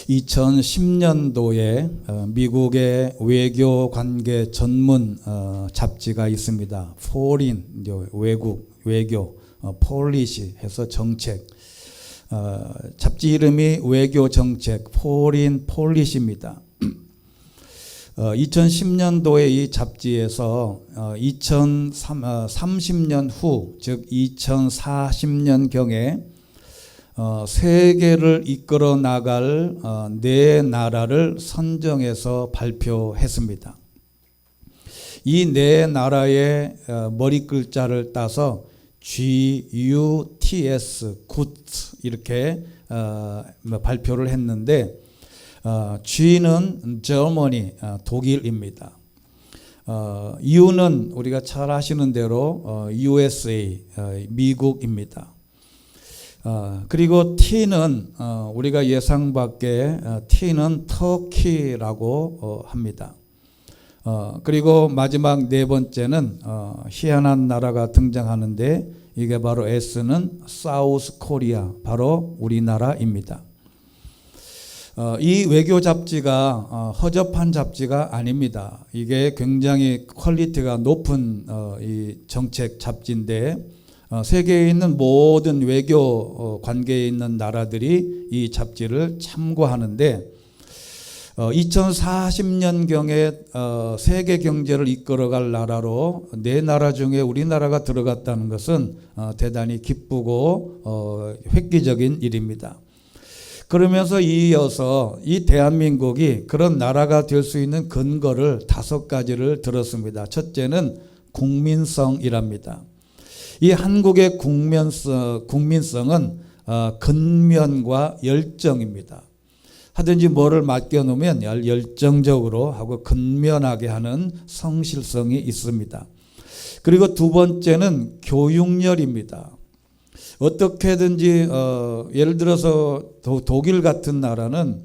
2010년도에 미국의 외교 관계 전문 잡지가 있습니다. Foreign, 외국, 외교, Policy 해서 정책. 잡지 이름이 외교 정책, Foreign Policy입니다. 2010년도에 이 잡지에서 2030년 후, 즉 2040년경에 세계를 이끌어 나갈 네 나라를 선정해서 발표했습니다. 이 네 나라의 머리 글자를 따서 GUTS, GUT 이렇게 발표를 했는데 G는 Germany, 독일입니다. U는 우리가 잘 아시는 대로 USA, 미국입니다. 그리고 T는 우리가 예상 밖에 T는 터키라고 합니다. 그리고 마지막 네 번째는 희한한 나라가 등장하는데 이게 바로 S는 사우스 코리아, 바로 우리나라입니다. 이 외교 잡지가 허접한 잡지가 아닙니다. 이게 굉장히 퀄리티가 높은 이 정책 잡지인데 세계에 있는 모든 외교 관계에 있는 나라들이 이 잡지를 참고하는데 2040년경에 세계 경제를 이끌어갈 나라로 네 나라 중에 우리나라가 들어갔다는 것은 대단히 기쁘고 획기적인 일입니다. 그러면서 이어서 이 대한민국이 그런 나라가 될 수 있는 근거를 5가지를 들었습니다. 첫째는 국민성이랍니다. 이 한국의 국민성은 근면과 열정입니다. 하든지 뭐를 맡겨놓으면 열정적으로 하고 근면하게 하는 성실성이 있습니다. 그리고 두 번째는 교육열입니다. 어떻게든지 예를 들어서 독일 같은 나라는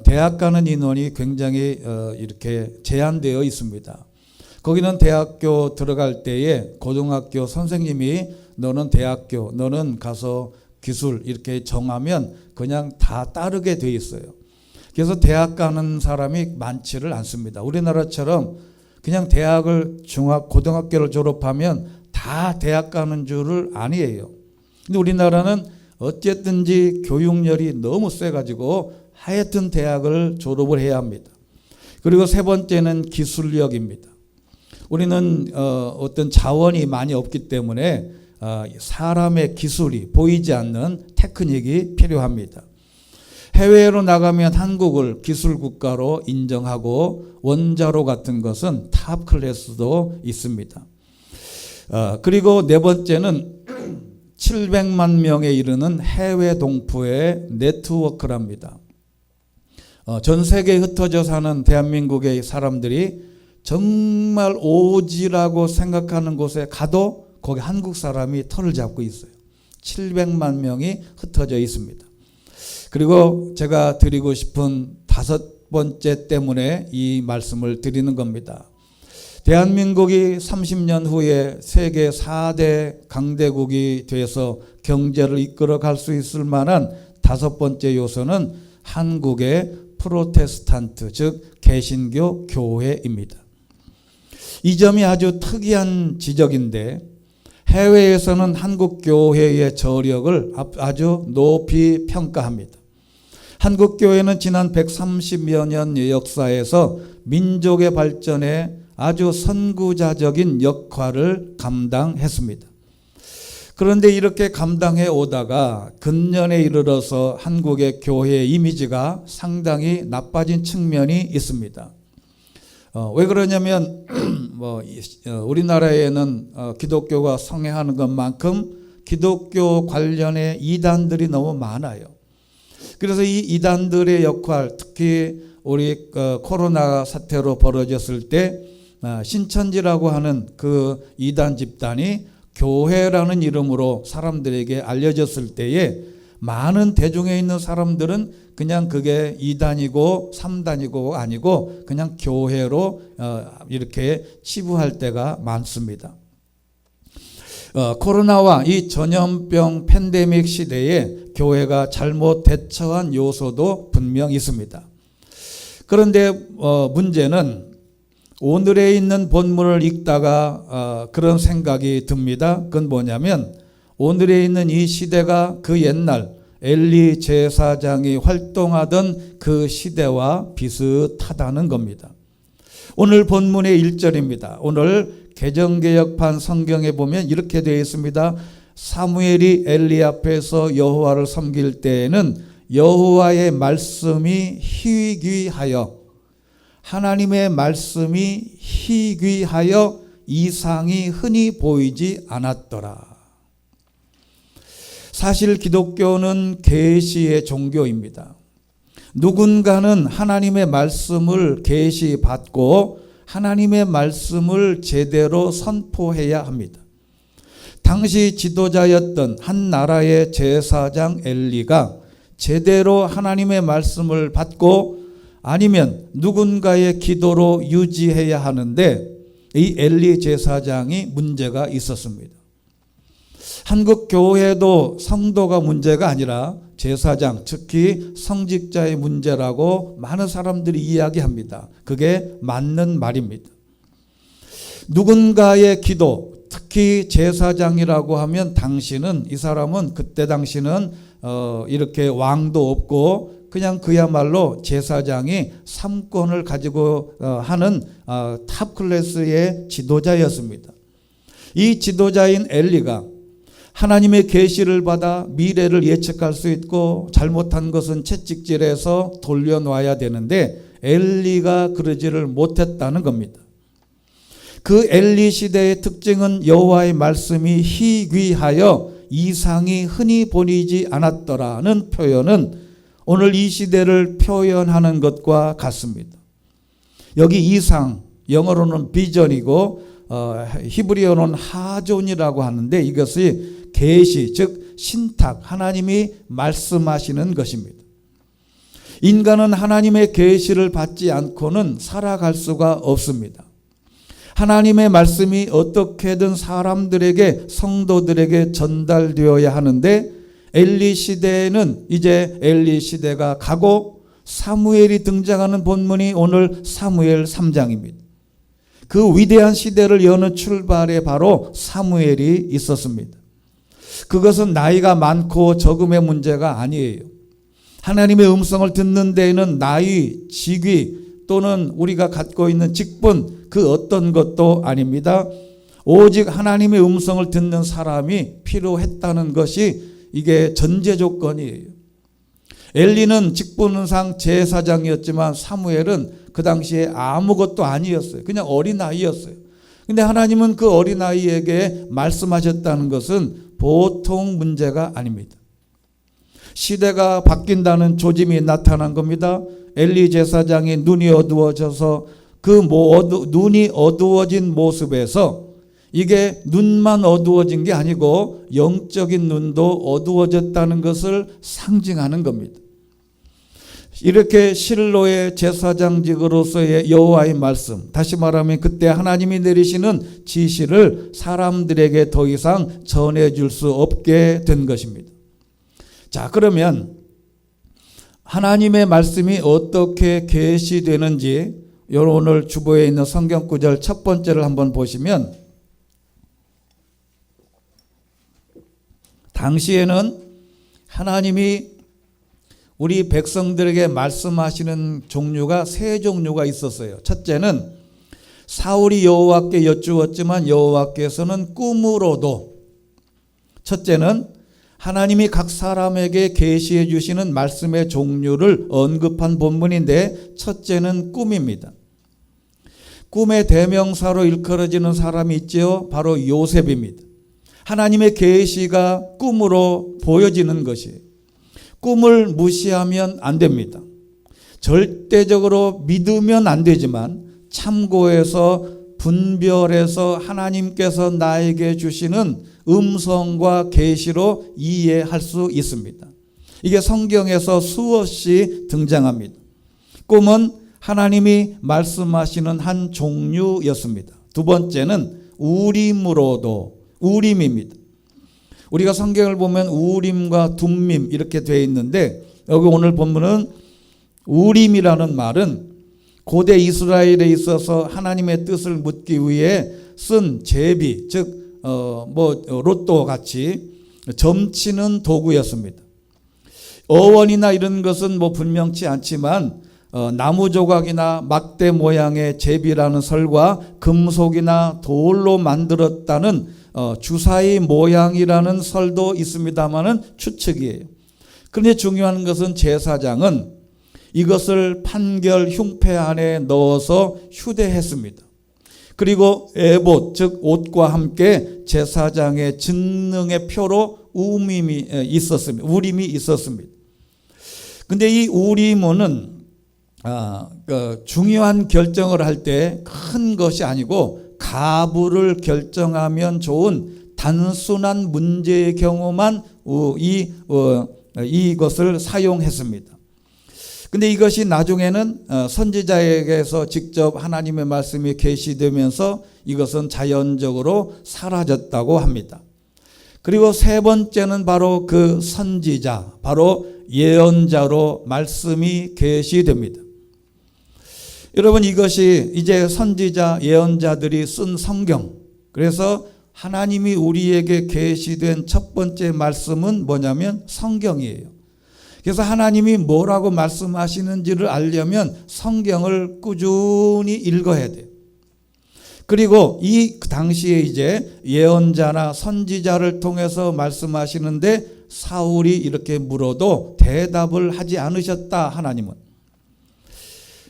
대학 가는 인원이 굉장히 이렇게 제한되어 있습니다. 거기는 대학교 들어갈 때에 고등학교 선생님이 너는 대학교, 너는 가서 기술 이렇게 정하면 그냥 다 따르게 돼 있어요. 그래서 대학 가는 사람이 많지를 않습니다. 우리나라처럼 그냥 대학을 고등학교를 졸업하면 다 대학 가는 줄을 아니에요. 근데 우리나라는 어쨌든지 교육열이 너무 세가지고 하여튼 대학을 졸업을 해야 합니다. 그리고 세 번째는 기술력입니다. 우리는 어떤 자원이 많이 없기 때문에 사람의 기술이 보이지 않는 테크닉이 필요합니다. 해외로 나가면 한국을 기술 국가로 인정하고 원자로 같은 것은 탑 클래스도 있습니다. 그리고 네 번째는 700만 명에 이르는 해외 동포의 네트워크랍니다. 전 세계에 흩어져 사는 대한민국의 사람들이 정말 오지라고 생각하는 곳에 가도 거기 한국 사람이 털을 잡고 있어요. 700만 명이 흩어져 있습니다. 그리고 제가 드리고 싶은 5번째 때문에 이 말씀을 드리는 겁니다. 대한민국이 30년 후에 세계 4대 강대국이 돼서 경제를 이끌어 갈 수 있을 만한 5번째 요소는 한국의 프로테스탄트, 즉 개신교 교회입니다. 이 점이 아주 특이한 지적인데 해외에서는 한국 교회의 저력을 아주 높이 평가합니다. 한국 교회는 지난 130여 년 역사에서 민족의 발전에 아주 선구자적인 역할을 감당했습니다. 그런데 이렇게 감당해 오다가 근년에 이르러서 한국의 교회 이미지가 상당히 나빠진 측면이 있습니다. 왜 그러냐면 우리나라에는 기독교가 성행하는 것만큼 기독교 관련의 이단들이 너무 많아요. 그래서 이 이단들의 역할, 특히 우리 코로나 사태로 벌어졌을 때 신천지라고 하는 그 이단 집단이 교회라는 이름으로 사람들에게 알려졌을 때에 많은 대중에 있는 사람들은 그냥 그게 2단이고 3단이고 아니고 그냥 교회로 이렇게 치부할 때가 많습니다. 코로나와 이 전염병 팬데믹 시대에 교회가 잘못 대처한 요소도 분명 있습니다. 그런데 문제는 오늘에 있는 본문을 읽다가 그런 생각이 듭니다. 그건 뭐냐면 오늘에 있는 이 시대가 그 옛날 엘리 제사장이 활동하던 그 시대와 비슷하다는 겁니다. 오늘 본문의 1절입니다. 오늘 개정개혁판 성경에 보면 이렇게 되어 있습니다. 사무엘이 엘리 앞에서 여호와를 섬길 때에는 여호와의 말씀이 희귀하여, 하나님의 말씀이 희귀하여 이상이 흔히 보이지 않았더라. 사실 기독교는 계시의 종교입니다. 누군가는 하나님의 말씀을 계시받고 하나님의 말씀을 제대로 선포해야 합니다. 당시 지도자였던 한 나라의 제사장 엘리가 제대로 하나님의 말씀을 받고 아니면 누군가의 기도로 유지해야 하는데 이 엘리 제사장이 문제가 있었습니다. 한국 교회도 성도가 문제가 아니라 제사장, 특히 성직자의 문제라고 많은 사람들이 이야기합니다. 그게 맞는 말입니다. 누군가의 기도, 특히 제사장이라고 하면 이 사람은 그때 당시는 이렇게 왕도 없고 그냥 그야말로 제사장이 삼권을 가지고 하는 탑 클래스의 지도자였습니다. 이 지도자인 엘리가 하나님의 계시를 받아 미래를 예측할 수 있고 잘못한 것은 채찍질해서 돌려놔야 되는데 엘리가 그러지를 못했다는 겁니다. 그 엘리 시대의 특징은 여호와의 말씀이 희귀하여 이상이 흔히 보이지 않았더라는 표현은 오늘 이 시대를 표현하는 것과 같습니다. 여기 이상, 영어로는 비전이고 히브리어는 하존이라고 하는데 이것이 계시, 즉 신탁, 하나님이 말씀하시는 것입니다. 인간은 하나님의 계시를 받지 않고는 살아갈 수가 없습니다. 하나님의 말씀이 어떻게든 사람들에게, 성도들에게 전달되어야 하는데 엘리 시대에는 이제 엘리 시대가 가고 사무엘이 등장하는 본문이 오늘 사무엘 3장입니다. 그 위대한 시대를 여는 출발에 바로 사무엘이 있었습니다. 그것은 나이가 많고 적음의 문제가 아니에요. 하나님의 음성을 듣는 데에는 나이, 직위 또는 우리가 갖고 있는 직분 그 어떤 것도 아닙니다. 오직 하나님의 음성을 듣는 사람이 필요했다는 것이 이게 전제 조건이에요. 엘리는 직분상 제사장이었지만 사무엘은 그 당시에 아무것도 아니었어요. 그냥 어린아이였어요. 근데 하나님은 그 어린아이에게 말씀하셨다는 것은 보통 문제가 아닙니다. 시대가 바뀐다는 조짐이 나타난 겁니다. 엘리 제사장의 눈이 어두워져서 눈이 어두워진 모습에서 이게 눈만 어두워진 게 아니고 영적인 눈도 어두워졌다는 것을 상징하는 겁니다. 이렇게 실로의 제사장직으로서의 여호와의 말씀, 다시 말하면 그때 하나님이 내리시는 지시를 사람들에게 더 이상 전해줄 수 없게 된 것입니다. 자, 그러면 하나님의 말씀이 어떻게 계시되는지 오늘 주보에 있는 성경 구절 첫 번째를 한번 보시면 당시에는 하나님이 우리 백성들에게 말씀하시는 종류가 세 종류가 있었어요. 첫째는 사울이 여호와께 여쭈었지만 여호와께서는 꿈으로도, 첫째는 하나님이 각 사람에게 계시해 주시는 말씀의 종류를 언급한 본문인데 첫째는 꿈입니다. 꿈의 대명사로 일컬어지는 사람이 있죠. 바로 요셉입니다. 하나님의 계시가 꿈으로 보여지는 것이에요. 꿈을 무시하면 안 됩니다. 절대적으로 믿으면 안 되지만 참고해서 분별해서 하나님께서 나에게 주시는 음성과 계시로 이해할 수 있습니다. 이게 성경에서 수없이 등장합니다. 꿈은 하나님이 말씀하시는 한 종류였습니다. 두 번째는 우림으로도, 우림입니다. 우리가 성경을 보면 우림과 둠밈 이렇게 되어 있는데 여기 오늘 본문은 우림이라는 말은 고대 이스라엘에 있어서 하나님의 뜻을 묻기 위해 쓴 제비, 즉 로또 같이 점치는 도구였습니다. 어원이나 이런 것은 분명치 않지만 나무 조각이나 막대 모양의 제비라는 설과 금속이나 돌로 만들었다는 주사위 모양이라는 설도 있습니다만은 추측이에요. 그런데 중요한 것은 제사장은 이것을 판결 흉패 안에 넣어서 휴대했습니다. 그리고 에봇, 즉 옷과 함께 제사장의 직능의 표로 우림이 있었습니다. 근데 이 우림은 중요한 결정을 할 때 큰 것이 아니고 가부를 결정하면 좋은 단순한 문제의 경우만 이것을 사용했습니다. 근데 이것이 나중에는 선지자에게서 직접 하나님의 말씀이 계시되면서 이것은 자연적으로 사라졌다고 합니다. 그리고 세 번째는 바로 그 선지자, 바로 예언자로 말씀이 계시됩니다. 여러분, 이것이 이제 선지자, 예언자들이 쓴 성경, 그래서 하나님이 우리에게 계시된 첫 번째 말씀은 뭐냐면 성경이에요. 그래서 하나님이 뭐라고 말씀하시는지를 알려면 성경을 꾸준히 읽어야 돼요. 그리고 이 당시에 이제 예언자나 선지자를 통해서 말씀하시는데 사울이 이렇게 물어도 대답을 하지 않으셨다, 하나님은.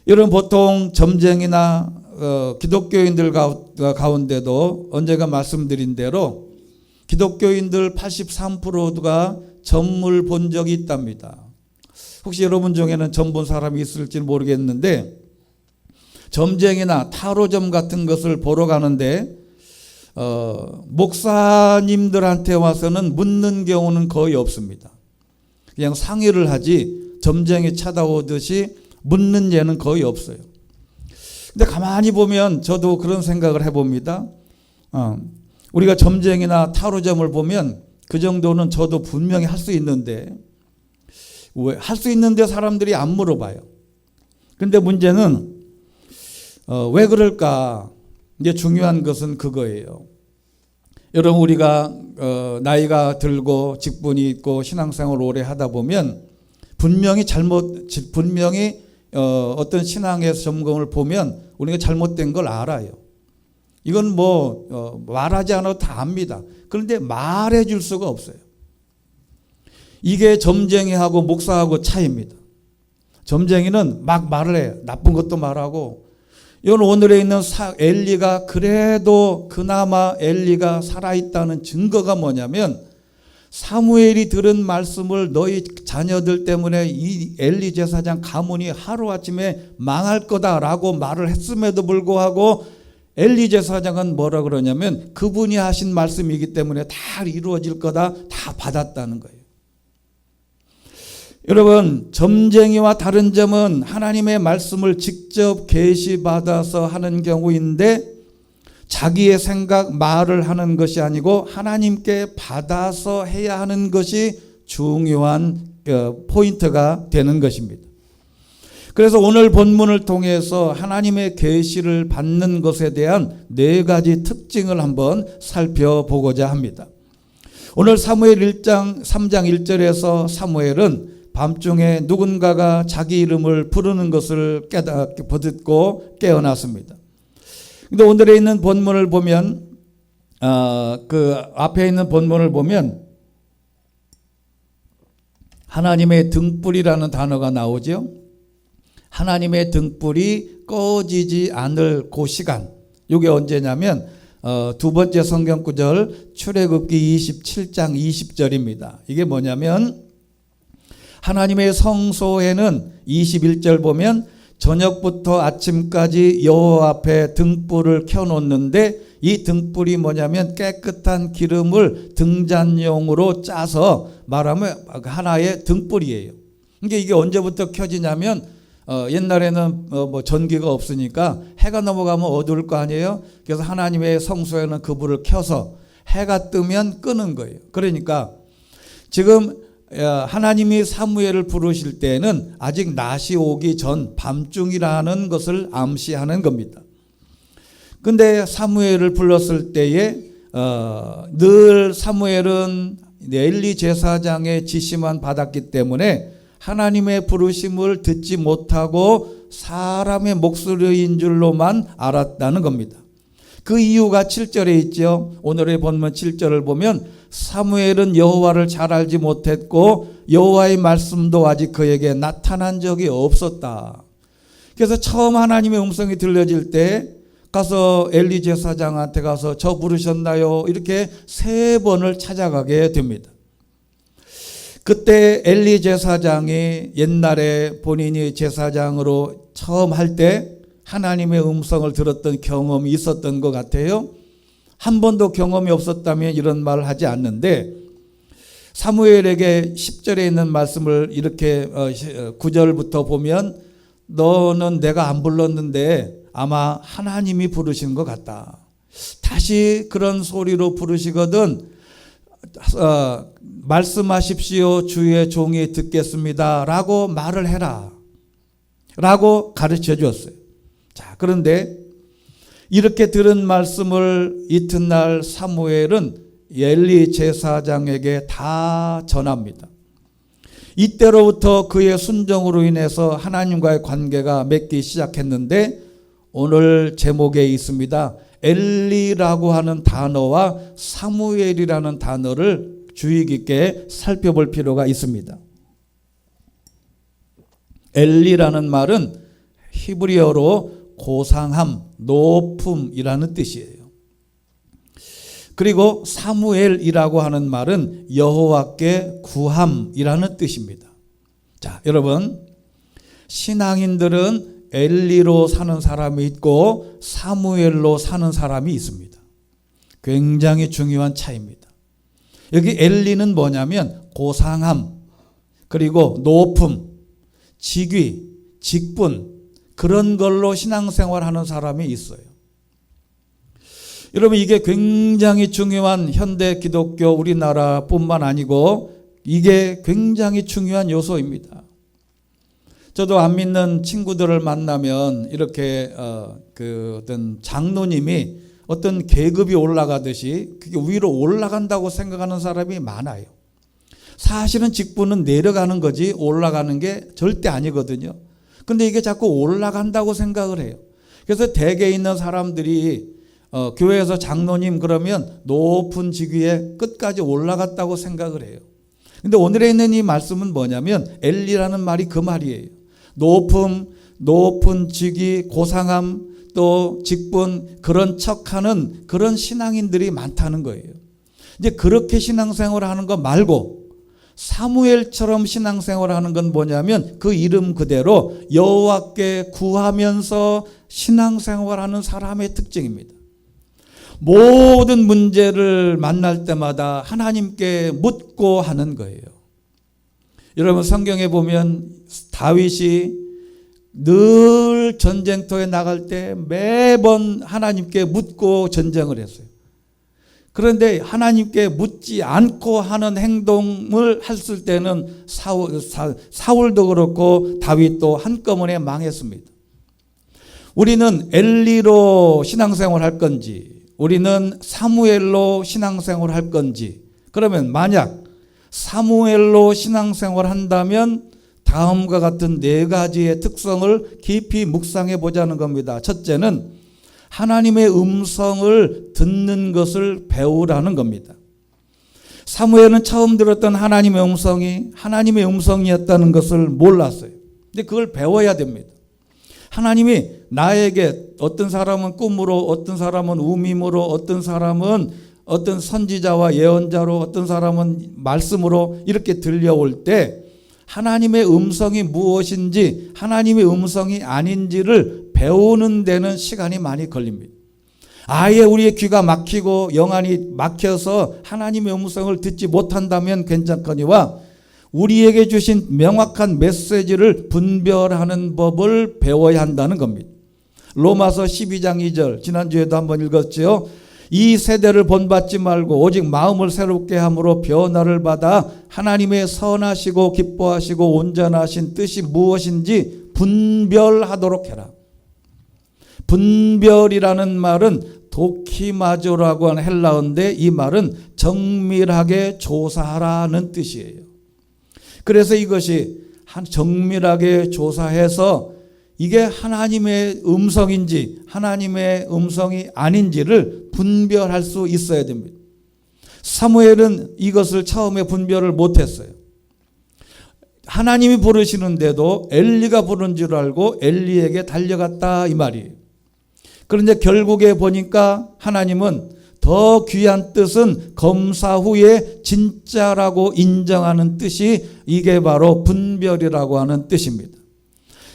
여러분, 보통 점쟁이나 기독교인들 가운데도 언제가 말씀드린 대로 기독교인들 83%가 점을 본 적이 있답니다. 혹시 여러분 중에는 점 본 사람이 있을지 모르겠는데 점쟁이나 타로점 같은 것을 보러 가는데 목사님들한테 와서는 묻는 경우는 거의 없습니다. 그냥 상의를 하지 점쟁이 찾아오듯이 묻는 예는 거의 없어요. 근데 가만히 보면 저도 그런 생각을 해봅니다. 우리가 점쟁이나 타로점을 보면 그 정도는 저도 분명히 할 수 있는데 왜 할 수 있는데 사람들이 안 물어봐요. 근데 문제는 왜 그럴까? 이제 중요한 것은 그거예요. 여러분, 우리가 나이가 들고 직분이 있고 신앙생활을 오래 하다 보면 분명히 어떤 신앙의 점검을 보면 우리가 잘못된 걸 알아요. 이건 말하지 않아도 다 압니다. 그런데 말해 줄 수가 없어요. 이게 점쟁이하고 목사하고 차이입니다. 점쟁이는 막 말을 해요. 나쁜 것도 말하고. 오늘에 있는 엘리가 그래도 그나마 엘리가 살아있다는 증거가 뭐냐면 사무엘이 들은 말씀을 너희 자녀들 때문에 이 엘리 제사장 가문이 하루아침에 망할 거다라고 말을 했음에도 불구하고 엘리 제사장은 뭐라 그러냐면 그분이 하신 말씀이기 때문에 다 이루어질 거다, 다 받았다는 거예요. 여러분, 점쟁이와 다른 점은 하나님의 말씀을 직접 계시받아서 하는 경우인데 자기의 생각, 말을 하는 것이 아니고 하나님께 받아서 해야 하는 것이 중요한 포인트가 되는 것입니다. 그래서 오늘 본문을 통해서 하나님의 계시를 받는 것에 대한 4가지 특징을 한번 살펴보고자 합니다. 오늘 사무엘 3장 1절에서 사무엘은 밤중에 누군가가 자기 이름을 부르는 것을 듣고 깨어났습니다. 근데 오늘에 있는 본문을 보면 그 앞에 있는 본문을 보면 하나님의 등불이라는 단어가 나오죠. 하나님의 등불이 꺼지지 않을 그 시간, 이게 언제냐면 두 번째 성경 구절 출애굽기 27장 20절입니다. 이게 뭐냐면 하나님의 성소에는 21절 보면 저녁부터 아침까지 여호와 앞에 등불을 켜놓는데 이 등불이 뭐냐면 깨끗한 기름을 등잔용으로 짜서 말하면 하나의 등불이에요. 그러니까 이게 언제부터 켜지냐면 옛날에는 전기가 없으니까 해가 넘어가면 어두울 거 아니에요. 그래서 하나님의 성소에는 그 불을 켜서 해가 뜨면 끄는 거예요. 그러니까 지금 하나님이 사무엘을 부르실 때는 아직 낮이 오기 전 밤중이라는 것을 암시하는 겁니다. 근데 사무엘을 불렀을 때에 늘 사무엘은 엘리 제사장의 지시만 받았기 때문에 하나님의 부르심을 듣지 못하고 사람의 목소리인 줄로만 알았다는 겁니다. 그 이유가 7절에 있죠. 오늘의 본문 7절을 보면 사무엘은 여호와를 잘 알지 못했고 여호와의 말씀도 아직 그에게 나타난 적이 없었다. 그래서 처음 하나님의 음성이 들려질 때 가서 엘리 제사장한테 가서 저 부르셨나요? 이렇게 3번을 찾아가게 됩니다. 그때 엘리 제사장이 옛날에 본인이 제사장으로 처음 할 때 하나님의 음성을 들었던 경험이 있었던 것 같아요. 한 번도 경험이 없었다면 이런 말을 하지 않는데 사무엘에게 10절에 있는 말씀을 이렇게 9절부터 보면 너는 내가 안 불렀는데 아마 하나님이 부르신 것 같다. 다시 그런 소리로 부르시거든 말씀하십시오. 주의 종이 듣겠습니다. 라고 말을 해라. 라고 가르쳐 주었어요. 자, 그런데 이렇게 들은 말씀을 이튿날 사무엘은 엘리 제사장에게 다 전합니다. 이때로부터 그의 순종으로 인해서 하나님과의 관계가 맺기 시작했는데 오늘 제목에 있습니다. 엘리라고 하는 단어와 사무엘이라는 단어를 주의 깊게 살펴볼 필요가 있습니다. 엘리라는 말은 히브리어로 고상함, 높음이라는 뜻이에요. 그리고 사무엘이라고 하는 말은 여호와께 구함이라는 뜻입니다. 자, 여러분, 신앙인들은 엘리로 사는 사람이 있고 사무엘로 사는 사람이 있습니다. 굉장히 중요한 차이입니다. 여기 엘리는 뭐냐면 고상함, 그리고 높음, 직위, 직분, 그런 걸로 신앙생활하는 사람이 있어요. 여러분, 이게 굉장히 중요한 현대 기독교 우리나라뿐만 아니고 이게 굉장히 중요한 요소입니다. 저도 안 믿는 친구들을 만나면 이렇게 어떤 장로님이 어떤 계급이 올라가듯이 그게 위로 올라간다고 생각하는 사람이 많아요. 사실은 직분은 내려가는 거지 올라가는 게 절대 아니거든요. 근데 이게 자꾸 올라간다고 생각을 해요. 그래서 대개 있는 사람들이 교회에서 장로님 그러면 높은 직위에 끝까지 올라갔다고 생각을 해요. 근데 오늘에 있는 이 말씀은 뭐냐면 엘리라는 말이 그 말이에요. 높음, 높은 직위, 고상함, 또 직분, 그런 척하는 그런 신앙인들이 많다는 거예요. 이제 그렇게 신앙생활을 하는 거 말고 사무엘처럼 신앙생활을 하는 건 뭐냐면 그 이름 그대로 여호와께 구하면서 신앙생활하는 사람의 특징입니다. 모든 문제를 만날 때마다 하나님께 묻고 하는 거예요. 여러분, 성경에 보면 다윗이 늘 전쟁터에 나갈 때 매번 하나님께 묻고 전쟁을 했어요. 그런데 하나님께 묻지 않고 하는 행동을 했을 때는 사울도 그렇고 다윗도 한꺼번에 망했습니다. 우리는 엘리로 신앙생활 할 건지 우리는 사무엘로 신앙생활 할 건지, 그러면 만약 사무엘로 신앙생활 한다면 다음과 같은 4가지의 특성을 깊이 묵상해 보자는 겁니다. 첫째는 하나님의 음성을 듣는 것을 배우라는 겁니다. 사무엘은 처음 들었던 하나님의 음성이 하나님의 음성이었다는 것을 몰랐어요. 근데 그걸 배워야 됩니다. 하나님이 나에게 어떤 사람은 꿈으로, 어떤 사람은 우밈으로, 어떤 사람은 어떤 선지자와 예언자로, 어떤 사람은 말씀으로 이렇게 들려올 때 하나님의 음성이 무엇인지 하나님의 음성이 아닌지를 배우는 데는 시간이 많이 걸립니다. 아예 우리의 귀가 막히고 영안이 막혀서 하나님의 음성을 듣지 못한다면 괜찮거니와 우리에게 주신 명확한 메시지를 분별하는 법을 배워야 한다는 겁니다. 로마서 12장 2절 지난주에도 한번 읽었죠. 이 세대를 본받지 말고 오직 마음을 새롭게 함으로 변화를 받아 하나님의 선하시고 기뻐하시고 온전하신 뜻이 무엇인지 분별하도록 해라. 분별이라는 말은 도키마조라고 하는 헬라어인데 이 말은 정밀하게 조사하라는 뜻이에요. 그래서 이것이 정밀하게 조사해서 이게 하나님의 음성인지 하나님의 음성이 아닌지를 분별할 수 있어야 됩니다. 사무엘은 이것을 처음에 분별을 못했어요. 하나님이 부르시는데도 엘리가 부른 줄 알고 엘리에게 달려갔다 이 말이에요. 그런데 결국에 보니까 하나님은 더 귀한 뜻은 검사 후에 진짜라고 인정하는 뜻이 이게 바로 분별이라고 하는 뜻입니다.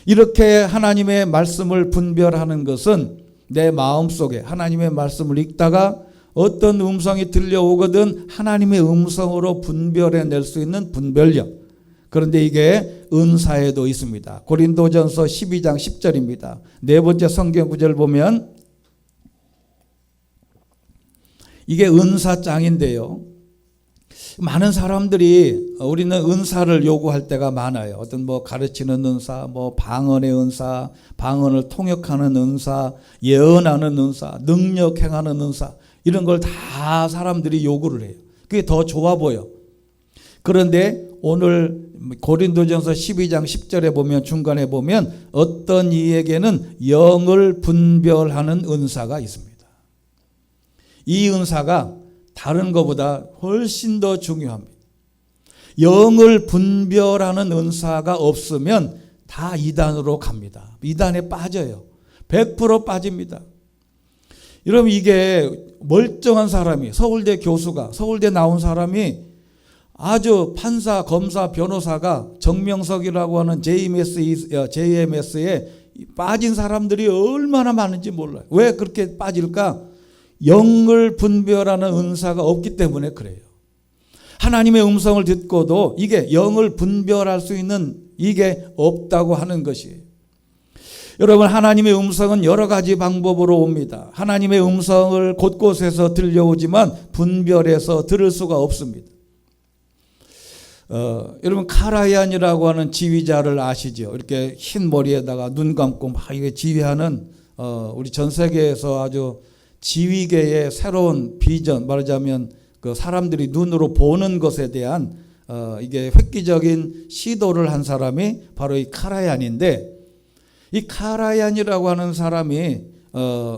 이렇게 하나님의 말씀을 분별하는 것은 내 마음속에 하나님의 말씀을 읽다가 어떤 음성이 들려오거든 하나님의 음성으로 분별해낼 수 있는 분별력. 그런데 이게 은사에도 있습니다. 고린도전서 12장 10절입니다. 네 번째 성경 구절 보면 이게 은사장인데요. 많은 사람들이 우리는 은사를 요구할 때가 많아요. 어떤 가르치는 은사, 방언의 은사, 방언을 통역하는 은사, 예언하는 은사, 능력 행하는 은사 이런 걸 다 사람들이 요구를 해요. 그게 더 좋아 보여. 그런데 오늘 고린도전서 12장 10절에 보면 중간에 보면 어떤 이에게는 영을 분별하는 은사가 있습니다. 이 은사가 다른 것보다 훨씬 더 중요합니다. 영을 분별하는 은사가 없으면 다 이단으로 갑니다. 이단에 빠져요. 100% 빠집니다. 여러분 이게 멀쩡한 사람이 서울대 교수가 서울대 나온 사람이 아주 판사, 검사, 변호사가 정명석이라고 하는 JMS에 빠진 사람들이 얼마나 많은지 몰라요. 왜 그렇게 빠질까? 영을 분별하는 은사가 없기 때문에 그래요. 하나님의 음성을 듣고도 이게 영을 분별할 수 있는 이게 없다고 하는 것이에요. 여러분 하나님의 음성은 여러 가지 방법으로 옵니다. 하나님의 음성을 곳곳에서 들려오지만 분별해서 들을 수가 없습니다. 여러분 카라얀이라고 하는 지휘자를 아시죠? 이렇게 흰 머리에다가 눈 감고 막 이게 지휘하는 우리 전 세계에서 아주 지휘계의 새로운 비전, 말하자면 그 사람들이 눈으로 보는 것에 대한 이게 획기적인 시도를 한 사람이 바로 이 카라얀인데, 이 카라얀이라고 하는 사람이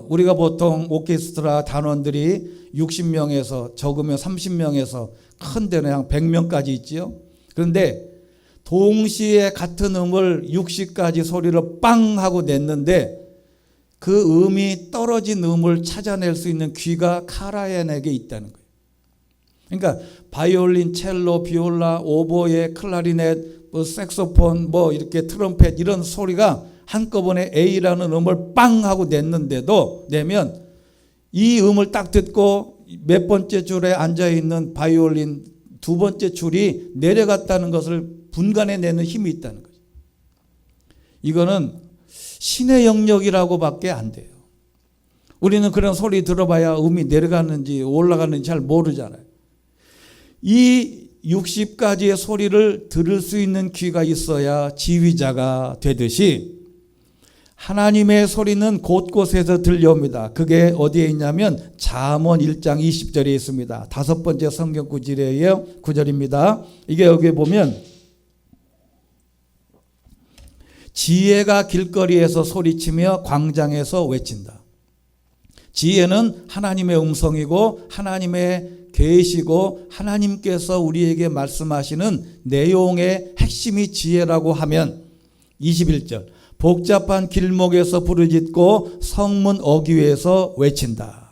우리가 보통 오케스트라 단원들이 60명에서 적으면 30명에서 큰 데는 한 100명까지 있지요. 그런데 동시에 같은 음을 60가지 소리를 빵 하고 냈는데 그 음이 떨어진 음을 찾아낼 수 있는 귀가 카라얀에게 있다는 거예요. 그러니까 바이올린, 첼로, 비올라, 오보에, 클라리넷, 색소폰, 이렇게 트럼펫 이런 소리가 한꺼번에 A라는 음을 빵 하고 내면 이 음을 딱 듣고 몇 번째 줄에 앉아있는 바이올린 두 번째 줄이 내려갔다는 것을 분간해내는 힘이 있다는 거죠. 이거는 신의 영역이라고밖에 안 돼요. 우리는 그런 소리 들어봐야 음이 내려가는지 올라가는지 잘 모르잖아요. 이 60가지의 소리를 들을 수 있는 귀가 있어야 지휘자가 되듯이 하나님의 소리는 곳곳에서 들려옵니다. 그게 어디에 있냐면 잠언 1장 20절에 있습니다. 다섯 번째 성경 구절이에요. 9절입니다. 이게 여기 보면 지혜가 길거리에서 소리치며 광장에서 외친다. 지혜는 하나님의 음성이고 하나님의 계시고 하나님께서 우리에게 말씀하시는 내용의 핵심이 지혜라고 하면 21절 복잡한 길목에서 부르짖고 성문 어귀에서 외친다.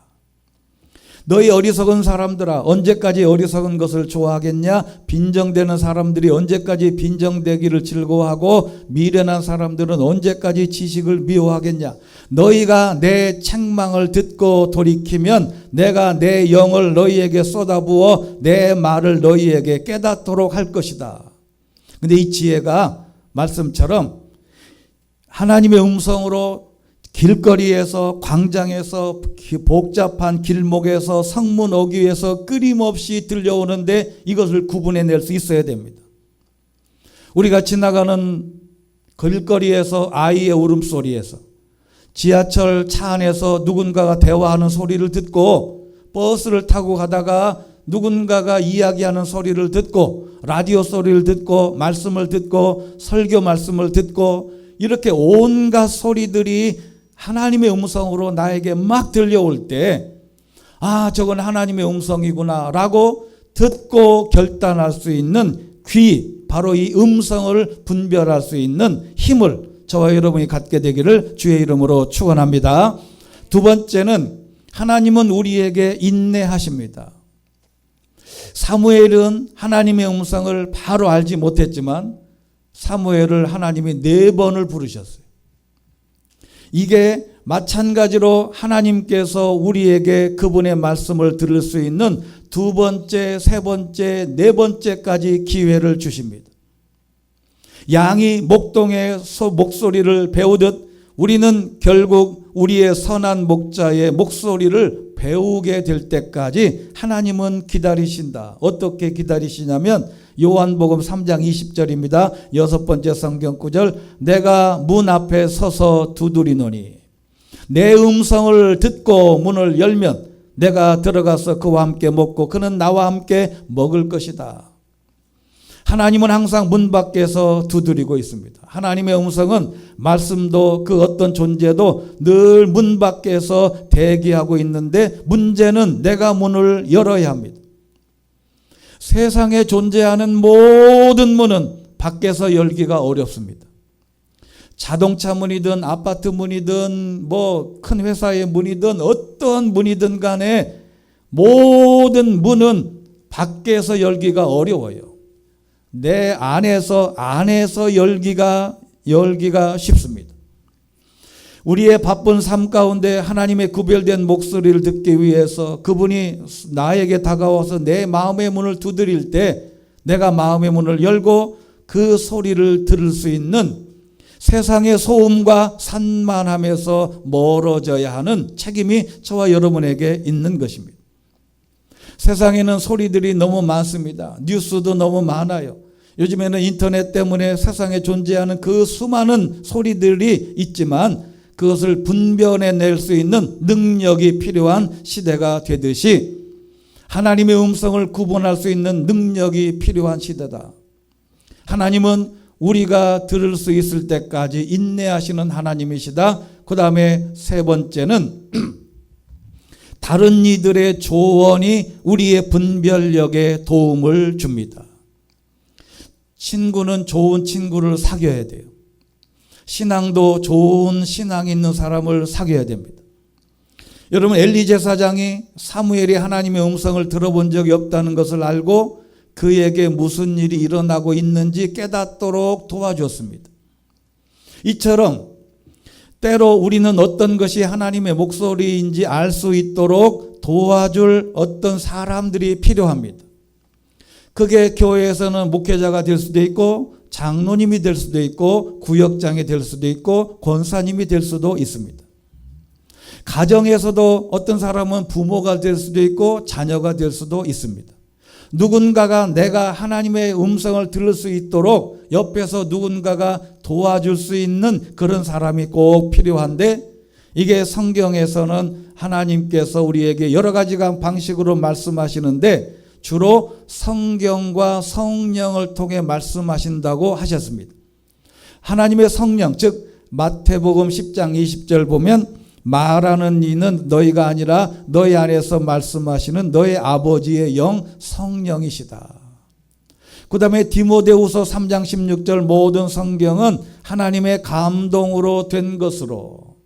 너희 어리석은 사람들아, 언제까지 어리석은 것을 좋아하겠냐? 빈정되는 사람들이 언제까지 빈정되기를 즐거워하고 미련한 사람들은 언제까지 지식을 미워하겠냐? 너희가 내 책망을 듣고 돌이키면 내가 내 영을 너희에게 쏟아부어 내 말을 너희에게 깨닫도록 할 것이다. 근데 이 지혜가 말씀처럼 하나님의 음성으로 길거리에서, 광장에서, 복잡한 길목에서, 성문 어귀에서 끊임없이 들려오는데 이것을 구분해낼 수 있어야 됩니다. 우리가 지나가는 길거리에서 아이의 울음소리에서, 지하철 차 안에서 누군가가 대화하는 소리를 듣고, 버스를 타고 가다가 누군가가 이야기하는 소리를 듣고, 라디오 소리를 듣고, 말씀을 듣고, 설교 말씀을 듣고, 이렇게 온갖 소리들이 하나님의 음성으로 나에게 막 들려올 때, 아, 저건 하나님의 음성이구나 라고 듣고 결단할 수 있는 귀, 바로 이 음성을 분별할 수 있는 힘을 저와 여러분이 갖게 되기를 주의 이름으로 축원합니다. 두 번째는 하나님은 우리에게 인내하십니다. 사무엘은 하나님의 음성을 바로 알지 못했지만 사무엘을 하나님이 4번을 부르셨어요. 이게 마찬가지로 하나님께서 우리에게 그분의 말씀을 들을 수 있는 2번째, 3번째, 4번째까지 기회를 주십니다. 양이 목동의 목소리를 배우듯 우리는 결국 우리의 선한 목자의 목소리를 배우게 될 때까지 하나님은 기다리신다. 어떻게 기다리시냐면 요한복음 3장 20절입니다. 6번째 성경 구절, 내가 문 앞에 서서 두드리노니 내 음성을 듣고 문을 열면 내가 들어가서 그와 함께 먹고 그는 나와 함께 먹을 것이다. 하나님은 항상 문 밖에서 두드리고 있습니다. 하나님의 음성은 말씀도 그 어떤 존재도 늘 문 밖에서 대기하고 있는데 문제는 내가 문을 열어야 합니다. 세상에 존재하는 모든 문은 밖에서 열기가 어렵습니다. 자동차 문이든 아파트 문이든 뭐 큰 회사의 문이든 어떤 문이든 간에 모든 문은 밖에서 열기가 어려워요. 내 안에서 열기가 쉽습니다. 우리의 바쁜 삶 가운데 하나님의 구별된 목소리를 듣기 위해서 그분이 나에게 다가와서 내 마음의 문을 두드릴 때 내가 마음의 문을 열고 그 소리를 들을 수 있는 세상의 소음과 산만함에서 멀어져야 하는 책임이 저와 여러분에게 있는 것입니다. 세상에는 소리들이 너무 많습니다. 뉴스도 너무 많아요. 요즘에는 인터넷 때문에 세상에 존재하는 그 수많은 소리들이 있지만 그것을 분별해낼 수 있는 능력이 필요한 시대가 되듯이 하나님의 음성을 구분할 수 있는 능력이 필요한 시대다. 하나님은 우리가 들을 수 있을 때까지 인내하시는 하나님이시다. 그 다음에 3번째는 다른 이들의 조언이 우리의 분별력에 도움을 줍니다. 친구는 좋은 친구를 사귀어야 돼요. 신앙도 좋은 신앙 있는 사람을 사귀어야 됩니다. 여러분, 엘리 제사장이 사무엘이 하나님의 음성을 들어본 적이 없다는 것을 알고 그에게 무슨 일이 일어나고 있는지 깨닫도록 도와줬습니다. 이처럼 때로 우리는 어떤 것이 하나님의 목소리인지 알 수 있도록 도와줄 어떤 사람들이 필요합니다. 그게 교회에서는 목회자가 될 수도 있고 장로님이 될 수도 있고 구역장이 될 수도 있고 권사님이 될 수도 있습니다. 가정에서도 어떤 사람은 부모가 될 수도 있고 자녀가 될 수도 있습니다. 누군가가 내가 하나님의 음성을 들을 수 있도록 옆에서 누군가가 도와줄 수 있는 그런 사람이 꼭 필요한데 이게 성경에서는 하나님께서 우리에게 여러 가지 방식으로 말씀하시는데 주로 성경과 성령을 통해 말씀하신다고 하셨습니다. 하나님의 성령, 즉 마태복음 10장 20절 보면 말하는 이는 너희가 아니라 너희 안에서 말씀하시는 너희 아버지의 영 성령이시다. 그 다음에 디모데후서 3장 16절 모든 성경은 하나님의 감동으로 된 것으로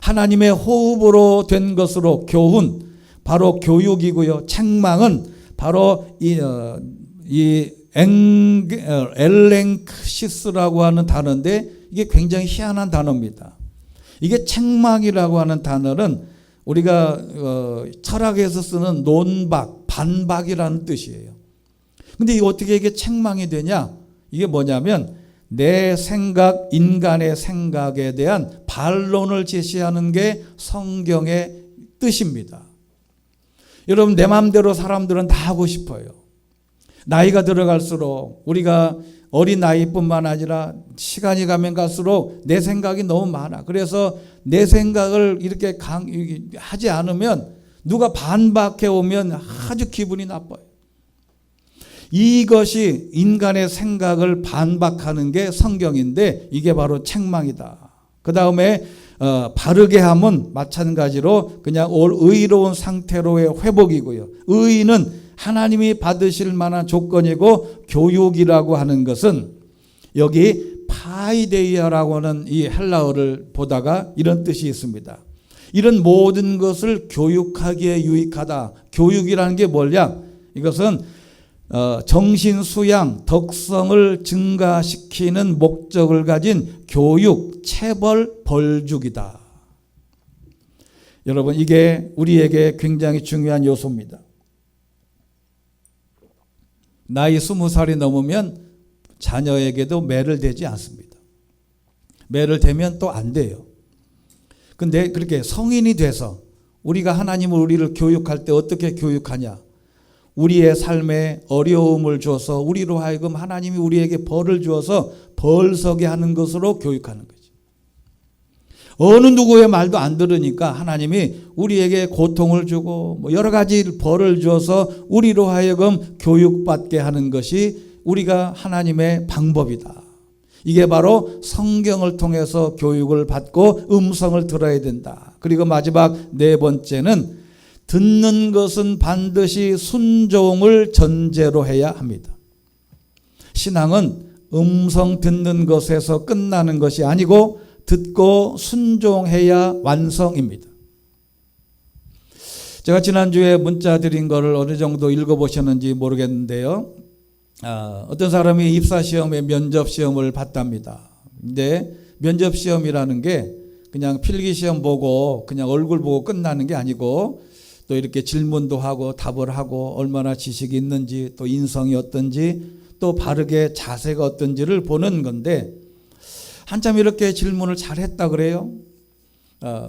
하나님의 호흡으로 된 것으로 교훈, 바로 교육이고요. 책망은 바로 이 엘랭크시스라고 하는 단어인데 이게 굉장히 희한한 단어입니다. 이게 책망이라고 하는 단어는 우리가 철학에서 쓰는 논박, 반박이라는 뜻이에요. 근데 이게 어떻게 이게 책망이 되냐? 이게 뭐냐면 내 생각, 인간의 생각에 대한 반론을 제시하는 게 성경의 뜻입니다. 여러분, 내 마음대로 사람들은 다 하고 싶어요. 나이가 들어갈수록 우리가 어린 나이뿐만 아니라 시간이 가면 갈수록 내 생각이 너무 많아. 그래서 내 생각을 이렇게 하지 않으면 누가 반박해 오면 아주 기분이 나빠요. 이것이 인간의 생각을 반박하는 게 성경인데 이게 바로 책망이다. 그 다음에 바르게 함은 마찬가지로 그냥 의로운 상태로의 회복이고요. 의는 하나님이 받으실 만한 조건이고, 교육이라고 하는 것은 여기 파이데이아라고 하는 이 헬라어를 보다가 이런 뜻이 있습니다. 이런 모든 것을 교육하기에 유익하다. 교육이라는 게 뭐냐? 이것은 정신 수양, 덕성을 증가시키는 목적을 가진 교육, 체벌, 벌죽이다. 여러분, 이게 우리에게 굉장히 중요한 요소입니다. 나이 20살이 넘으면 자녀에게도 매를 대지 않습니다. 매를 대면 또 안 돼요. 근데 그렇게 성인이 돼서 우리가 하나님을 우리를 교육할 때 어떻게 교육하냐? 우리의 삶에 어려움을 줘서 우리로 하여금 하나님이 우리에게 벌을 주어서 벌서게 하는 것으로 교육하는 거죠. 어느 누구의 말도 안 들으니까 하나님이 우리에게 고통을 주고 여러 가지 벌을 주어서 우리로 하여금 교육받게 하는 것이 우리가 하나님의 방법이다. 이게 바로 성경을 통해서 교육을 받고 음성을 들어야 된다. 그리고 마지막 네 번째는 듣는 것은 반드시 순종을 전제로 해야 합니다. 신앙은 음성 듣는 것에서 끝나는 것이 아니고 듣고 순종해야 완성입니다. 제가 지난주에 문자 드린 거를 어느 정도 읽어보셨는지 모르겠는데요. 어떤 사람이 입사시험에 면접시험을 봤답니다. 근데 면접시험이라는 게 그냥 필기시험 보고 그냥 얼굴 보고 끝나는 게 아니고 또 이렇게 질문도 하고 답을 하고 얼마나 지식이 있는지 또 인성이 어떤지 또 바르게 자세가 어떤지를 보는 건데 한참 이렇게 질문을 잘했다 그래요.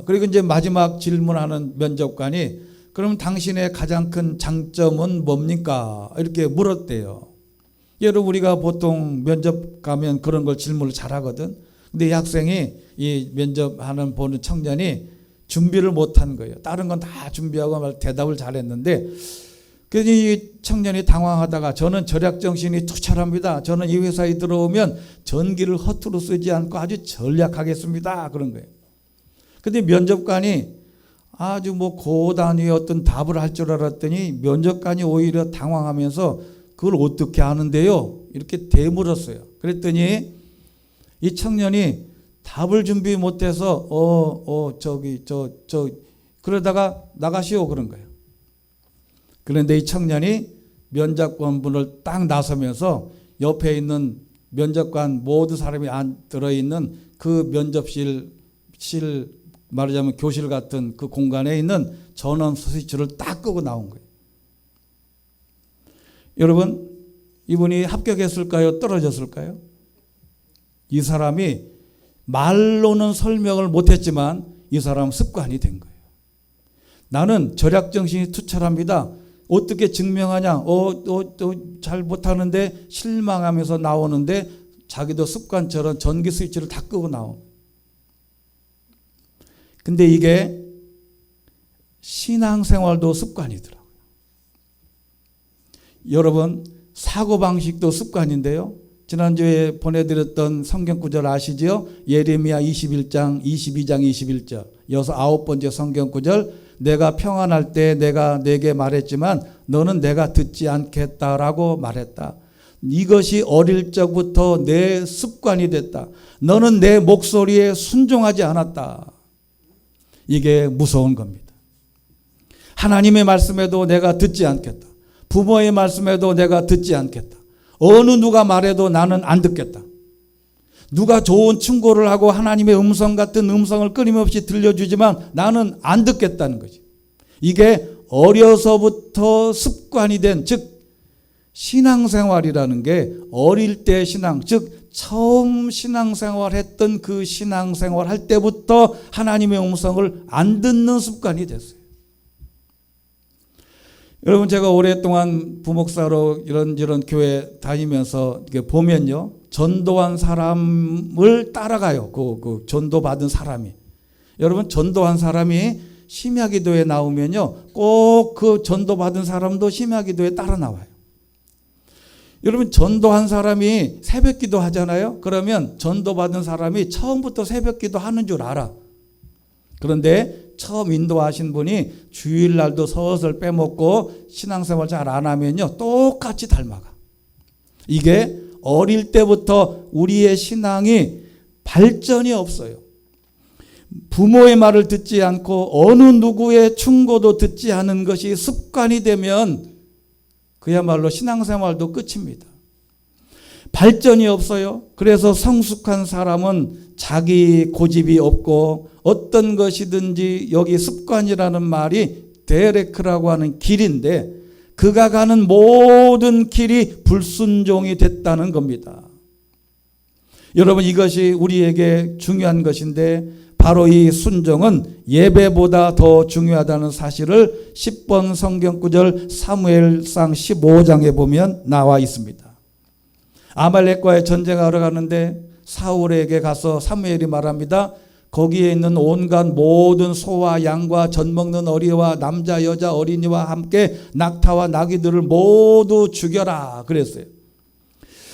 그리고 이제 마지막 질문하는 면접관이 그럼 당신의 가장 큰 장점은 뭡니까? 이렇게 물었대요. 여러분, 우리가 보통 면접 가면 그런 걸 질문을 잘하거든. 근데 이 학생이 이 면접하는 보는 청년이 준비를 못한 거예요. 다른 건 다 준비하고 대답을 잘했는데 그래서 이 청년이 당황하다가 저는 절약정신이 투철합니다. 저는 이 회사에 들어오면 전기를 허투루 쓰지 않고 아주 전략하겠습니다. 그런 거예요. 근데 면접관이 아주 고단위의 어떤 답을 할 줄 알았더니 면접관이 오히려 당황하면서 그걸 어떻게 하는데요? 이렇게 되물었어요. 그랬더니 이 청년이 답을 준비 못해서 그러다가 나가시오 그런 거예요. 그런데 이 청년이 면접관분을 딱 나서면서 옆에 있는 면접관 모든 사람이 들어있는 그 면접실 말하자면 교실 같은 그 공간에 있는 전원 스위치를 딱 끄고 나온 거예요. 여러분, 이분이 합격했을까요? 떨어졌을까요? 이 사람이 말로는 설명을 못했지만 이 사람은 습관이 된 거예요. 나는 절약정신이 투철합니다. 어떻게 증명하냐? 잘 못하는데 실망하면서 나오는데 자기도 습관처럼 전기 스위치를 다 끄고 나온. 근데 이게 신앙생활도 습관이더라고요. 여러분, 사고방식도 습관인데요. 지난주에 보내드렸던 성경구절 아시죠? 예레미야 21장, 22장, 21절. 여기서 9번째 성경구절. 내가 평안할 때 내가 내게 말했지만 너는 내가 듣지 않겠다라고 말했다. 이것이 어릴 적부터 내 습관이 됐다. 너는 내 목소리에 순종하지 않았다. 이게 무서운 겁니다. 하나님의 말씀에도 내가 듣지 않겠다. 부모의 말씀에도 내가 듣지 않겠다. 어느 누가 말해도 나는 안 듣겠다. 누가 좋은 충고를 하고 하나님의 음성 같은 음성을 끊임없이 들려주지만 나는 안 듣겠다는 거지. 이게 어려서부터 습관이 된, 즉 신앙생활이라는 게 어릴 때 신앙, 즉 처음 신앙생활 했던 그 신앙생활 할 때부터 하나님의 음성을 안 듣는 습관이 됐어요. 여러분, 제가 오랫동안 부목사로 이런저런 교회 다니면서 보면요, 전도한 사람을 따라가요. 그 전도받은 사람이. 여러분, 전도한 사람이 심야기도에 나오면요, 꼭 그 전도받은 사람도 심야기도에 따라 나와요. 여러분, 전도한 사람이 새벽기도 하잖아요. 그러면 전도받은 사람이 처음부터 새벽기도 하는 줄 알아. 그런데 처음 인도하신 분이 주일날도 서슬 빼먹고 신앙생활 잘 안 하면요, 똑같이 닮아가. 이게 어릴 때부터 우리의 신앙이 발전이 없어요. 부모의 말을 듣지 않고 어느 누구의 충고도 듣지 않은 것이 습관이 되면 그야말로 신앙생활도 끝입니다. 발전이 없어요. 그래서 성숙한 사람은 자기 고집이 없고 어떤 것이든지, 여기 습관이라는 말이 데레크라고 하는 길인데, 그가 가는 모든 길이 불순종이 됐다는 겁니다. 여러분, 이것이 우리에게 중요한 것인데, 바로 이 순종은 예배보다 더 중요하다는 사실을 10번 성경구절 사무엘상 15장에 보면 나와 있습니다. 아말렉과의 전쟁하러 가는데 사울에게 가서 사무엘이 말합니다. 거기에 있는 온갖 모든 소와 양과 젖 먹는 어리와 남자 여자 어린이와 함께 낙타와 나귀들을 모두 죽여라 그랬어요.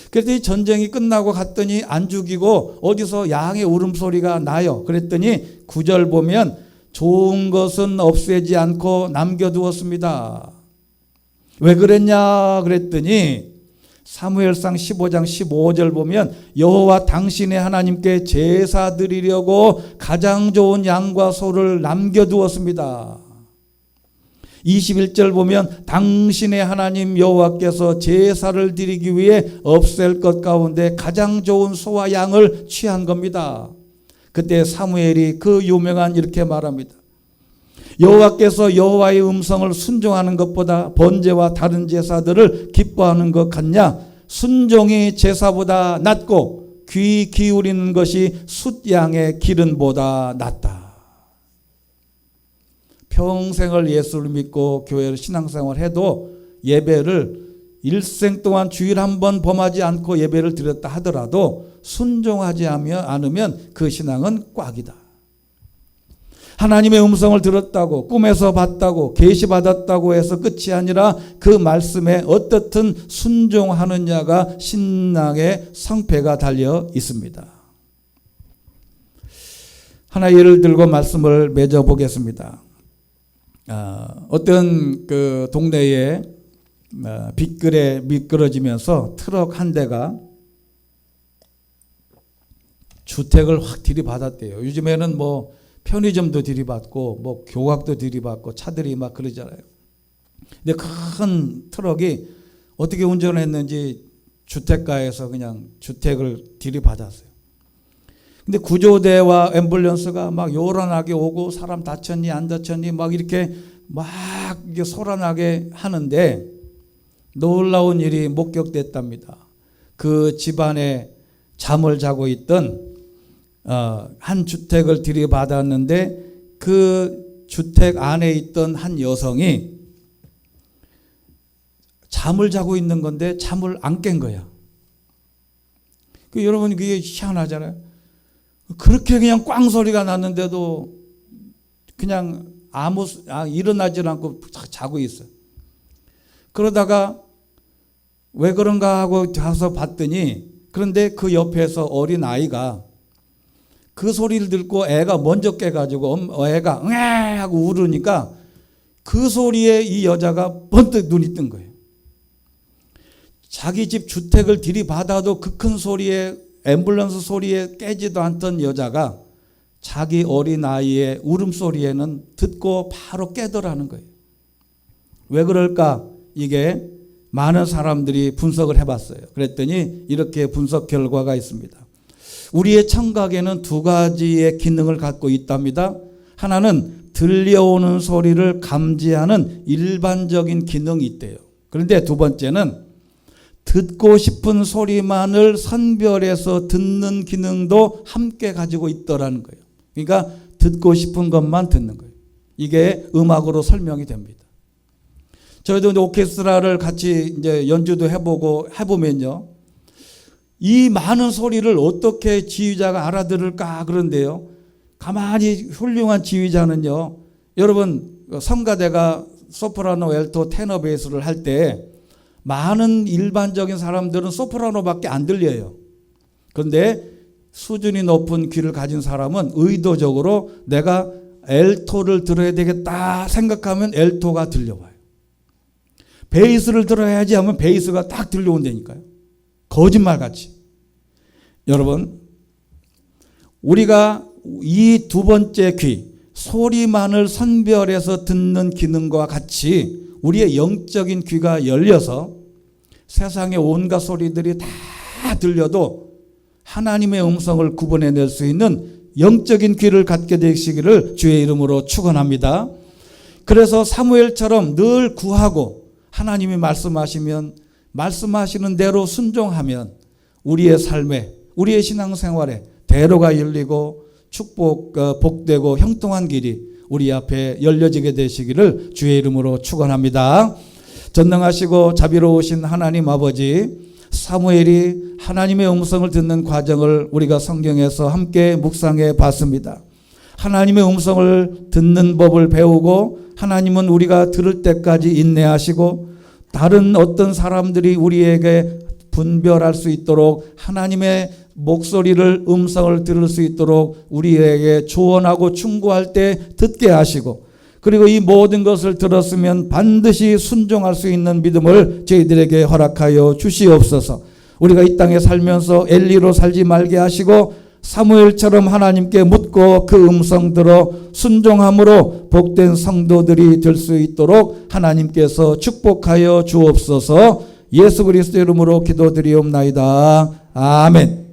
그래서 이 전쟁이 끝나고 갔더니 안 죽이고 어디서 양의 울음소리가 나요. 그랬더니 9절 보면 좋은 것은 없애지 않고 남겨두었습니다. 왜 그랬냐 그랬더니 사무엘상 15장 15절 보면 여호와 당신의 하나님께 제사 드리려고 가장 좋은 양과 소를 남겨두었습니다. 21절 보면 당신의 하나님 여호와께서 제사를 드리기 위해 없앨 것 가운데 가장 좋은 소와 양을 취한 겁니다. 그때 사무엘이 그 유명한 이렇게 말합니다. 여호와께서 여호와의 음성을 순종하는 것보다 번제와 다른 제사들을 기뻐하는 것 같냐? 순종이 제사보다 낫고 귀 기울이는 것이 숫양의 기름보다 낫다. 평생을 예수를 믿고 교회를 신앙생활 해도 예배를 일생 동안 주일 한 번 범하지 않고 예배를 드렸다 하더라도 순종하지 않으면 그 신앙은 꽉이다. 하나님의 음성을 들었다고, 꿈에서 봤다고, 계시받았다고 해서 끝이 아니라 그 말씀에 어떻든 순종하느냐가 신앙의 성패가 달려 있습니다. 하나 예를 들고 말씀을 맺어 보겠습니다. 어떤 그 동네에 빗글에 미끄러지면서 트럭 한 대가 주택을 확 들이받았대요. 요즘에는 뭐 편의점도 들이받고 뭐 교각도 들이받고 차들이 막 그러잖아요. 근데 큰 트럭이 어떻게 운전을 했는지 주택가에서 그냥 주택을 들이받았어요. 근데 구조대와 앰뷸런스가 막 요란하게 오고 사람 다쳤니 안 다쳤니 막 이렇게 소란하게 하는데 놀라운 일이 목격됐답니다. 그 집안에 잠을 자고 있던 한 주택을 들이받았는데 그 주택 안에 있던 한 여성이 잠을 자고 있는 건데 잠을 안 깬 거야. 여러분 그게 희한하잖아요. 그렇게 그냥 꽝 소리가 났는데도 그냥 일어나질 않고 자고 있어. 그러다가 왜 그런가 하고 가서 봤더니, 그런데 그 옆에서 어린 아이가 그 소리를 듣고 애가 먼저 깨가지고 애가 응애 하고 울으니까 그 소리에 이 여자가 번뜩 눈이 뜬 거예요. 자기 집 주택을 들이받아도 그 큰 소리에, 앰뷸런스 소리에 깨지도 않던 여자가 자기 어린 아이의 울음소리에는 듣고 바로 깨더라는 거예요. 왜 그럴까? 이게 많은 사람들이 분석을 해봤어요. 그랬더니 이렇게 분석 결과가 있습니다. 우리의 청각에는 두 가지의 기능을 갖고 있답니다. 하나는 들려오는 소리를 감지하는 일반적인 기능이 있대요. 그런데 두 번째는 듣고 싶은 소리만을 선별해서 듣는 기능도 함께 가지고 있더라는 거예요. 그러니까 듣고 싶은 것만 듣는 거예요. 이게 음악으로 설명이 됩니다. 저희도 이제 오케스트라를 같이 이제 연주도 해보면요. 이 많은 소리를 어떻게 지휘자가 알아들을까 그런데요. 가만히 훌륭한 지휘자는요. 여러분 성가대가 소프라노, 엘토, 테너, 베이스를 할 때 많은 일반적인 사람들은 소프라노밖에 안 들려요. 그런데 수준이 높은 귀를 가진 사람은 의도적으로 내가 엘토를 들어야 되겠다 생각하면 엘토가 들려와요. 베이스를 들어야지 하면 베이스가 딱 들려온다니까요. 거짓말같이. 여러분, 우리가 이 두 번째 귀, 소리만을 선별해서 듣는 기능과 같이 우리의 영적인 귀가 열려서 세상의 온갖 소리들이 다 들려도 하나님의 음성을 구분해낼 수 있는 영적인 귀를 갖게 되시기를 주의 이름으로 축원합니다. 그래서 사무엘처럼 늘 구하고 하나님이 말씀하시면 말씀하시는 대로 순종하면 우리의 삶에, 우리의 신앙생활에 대로가 열리고 복되고 형통한 길이 우리 앞에 열려지게 되시기를 주의 이름으로 축원합니다. 전능하시고 자비로우신 하나님 아버지, 사무엘이 하나님의 음성을 듣는 과정을 우리가 성경에서 함께 묵상해 봤습니다. 하나님의 음성을 듣는 법을 배우고 하나님은 우리가 들을 때까지 인내하시고 다른 어떤 사람들이 우리에게 분별할 수 있도록 하나님의 목소리를 음성을 들을 수 있도록 우리에게 조언하고 충고할 때 듣게 하시고 그리고 이 모든 것을 들었으면 반드시 순종할 수 있는 믿음을 저희들에게 허락하여 주시옵소서. 우리가 이 땅에 살면서 엘리로 살지 말게 하시고 사무엘처럼 하나님께 묻고 그 음성 들어 순종함으로 복된 성도들이 될 수 있도록 하나님께서 축복하여 주옵소서. 예수 그리스도 이름으로 기도드리옵나이다. 아멘.